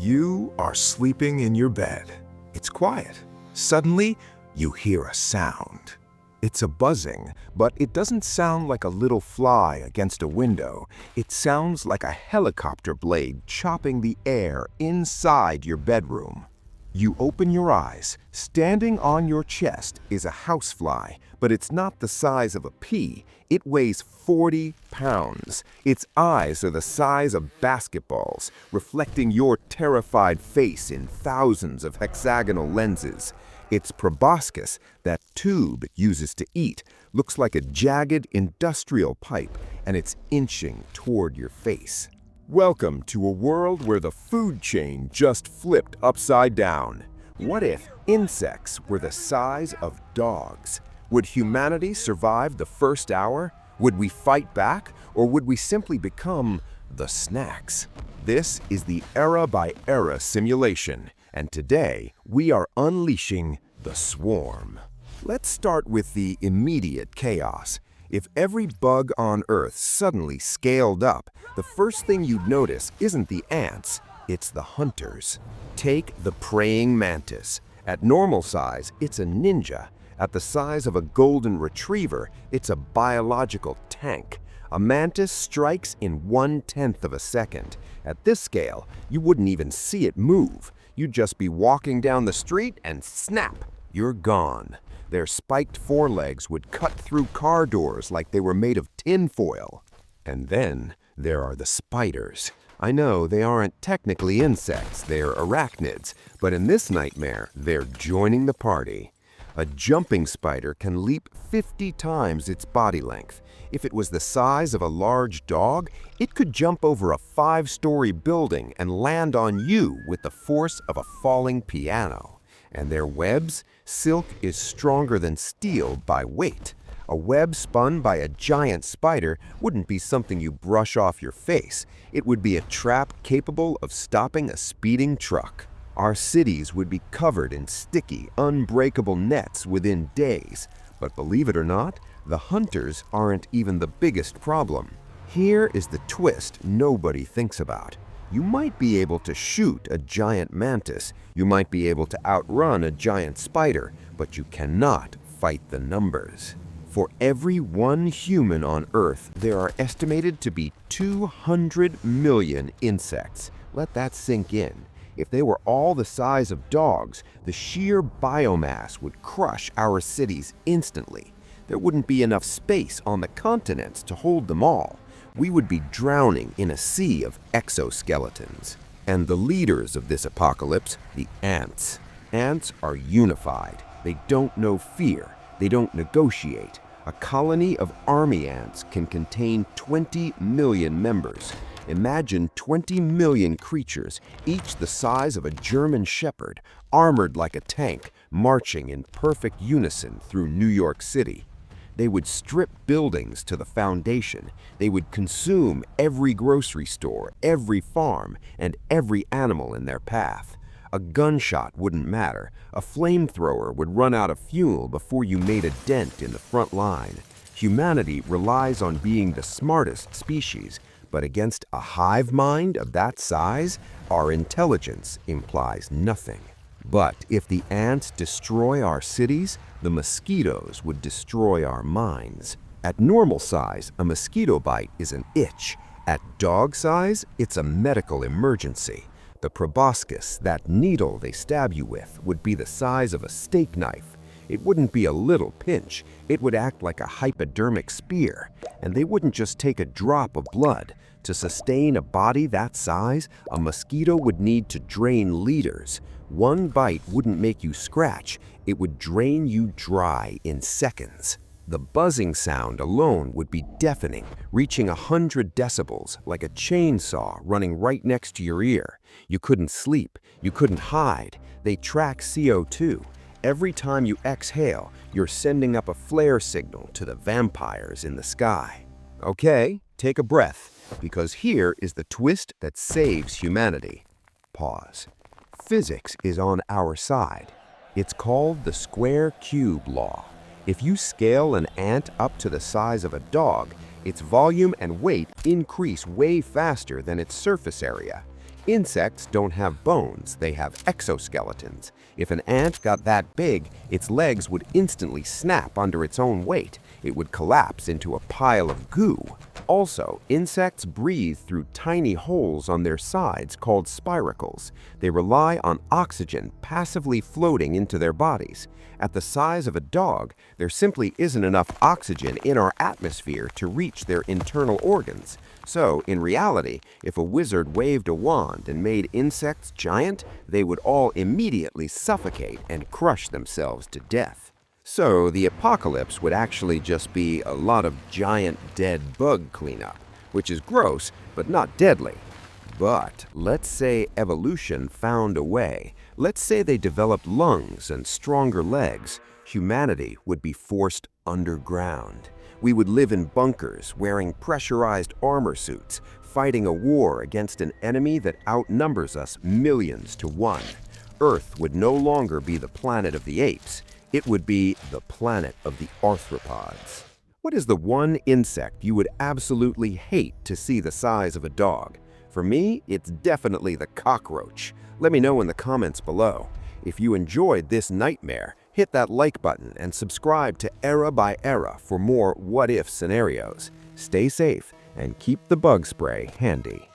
You are sleeping in your bed. It's quiet. Suddenly, you hear a sound. It's a buzzing, but it doesn't sound like a little fly against a window. It sounds like a helicopter blade chopping the air inside your bedroom. You open your eyes. Standing on your chest is a housefly, but it's not the size of a pea. It weighs 40 pounds. Its eyes are the size of basketballs, reflecting your terrified face in thousands of hexagonal lenses. Its proboscis, that tube it uses to eat, looks like a jagged industrial pipe, and it's inching toward your face. Welcome to a world where the food chain just flipped upside down. What if insects were the size of dogs? Would humanity survive the first hour? Would we fight back, or would we simply become the snacks? This is the era-by-era simulation, and today we are unleashing the swarm. Let's start with the immediate chaos. If every bug on Earth suddenly scaled up, the first thing you'd notice isn't the ants, it's the hunters. Take the praying mantis. At normal size, it's a ninja. At the size of a golden retriever, it's a biological tank. A mantis strikes in 1/10 of a second. At this scale, you wouldn't even see it move. You'd just be walking down the street and snap, you're gone. Their spiked forelegs would cut through car doors like they were made of tinfoil. And then there are the spiders. I know they aren't technically insects, they're arachnids, but in this nightmare, they're joining the party. A jumping spider can leap 50 times its body length. If it was the size of a large dog, it could jump over a 5-story building and land on you with the force of a falling piano. And their webs? Silk is stronger than steel by weight. A web spun by a giant spider wouldn't be something you brush off your face. It would be a trap capable of stopping a speeding truck. Our cities would be covered in sticky, unbreakable nets within days. But believe it or not, the hunters aren't even the biggest problem. Here is the twist nobody thinks about. You might be able to shoot a giant mantis, you might be able to outrun a giant spider, but you cannot fight the numbers. For every one human on Earth, there are estimated to be 200 million insects. Let that sink in. If they were all the size of dogs, the sheer biomass would crush our cities instantly. There wouldn't be enough space on the continents to hold them all. We would be drowning in a sea of exoskeletons. And the leaders of this apocalypse, the ants. Ants are unified. They don't know fear. They don't negotiate. A colony of army ants can contain 20 million members. Imagine 20 million creatures, each the size of a German shepherd, armored like a tank, marching in perfect unison through New York City. They would strip buildings to the foundation. They would consume every grocery store, every farm, and every animal in their path. A gunshot wouldn't matter. A flamethrower would run out of fuel before you made a dent in the front line. Humanity relies on being the smartest species, but against a hive mind of that size, our intelligence implies nothing. But if the ants destroy our cities, the mosquitoes would destroy our minds. At normal size, a mosquito bite is an itch. At dog size, it's a medical emergency. The proboscis, that needle they stab you with, would be the size of a steak knife. It wouldn't be a little pinch. It would act like a hypodermic spear. And they wouldn't just take a drop of blood. To sustain a body that size, a mosquito would need to drain liters. One bite wouldn't make you scratch. It would drain you dry in seconds. The buzzing sound alone would be deafening, reaching 100 decibels, like a chainsaw running right next to your ear. You couldn't sleep. You couldn't hide. They track CO2. Every time you exhale, you're sending up a flare signal to the vampires in the sky. Okay, take a breath, because here is the twist that saves humanity. Pause. Physics is on our side. It's called the square-cube law. If you scale an ant up to the size of a dog, its volume and weight increase way faster than its surface area. Insects don't have bones, they have exoskeletons. If an ant got that big, its legs would instantly snap under its own weight. It would collapse into a pile of goo. Also, insects breathe through tiny holes on their sides called spiracles. They rely on oxygen passively floating into their bodies. At the size of a dog, there simply isn't enough oxygen in our atmosphere to reach their internal organs. So, in reality, if a wizard waved a wand and made insects giant, they would all immediately suffocate and crush themselves to death. So, the apocalypse would actually just be a lot of giant dead bug cleanup, which is gross, but not deadly. But let's say evolution found a way. Let's say they developed lungs and stronger legs. Humanity would be forced underground. We would live in bunkers, wearing pressurized armor suits, fighting a war against an enemy that outnumbers us millions to one. Earth would no longer be the planet of the apes. It would be the planet of the arthropods. What is the one insect you would absolutely hate to see the size of a dog? For me, it's definitely the cockroach. Let me know in the comments below. If you enjoyed this nightmare, hit that like button and subscribe to Era by Era for more what-if scenarios. Stay safe and keep the bug spray handy.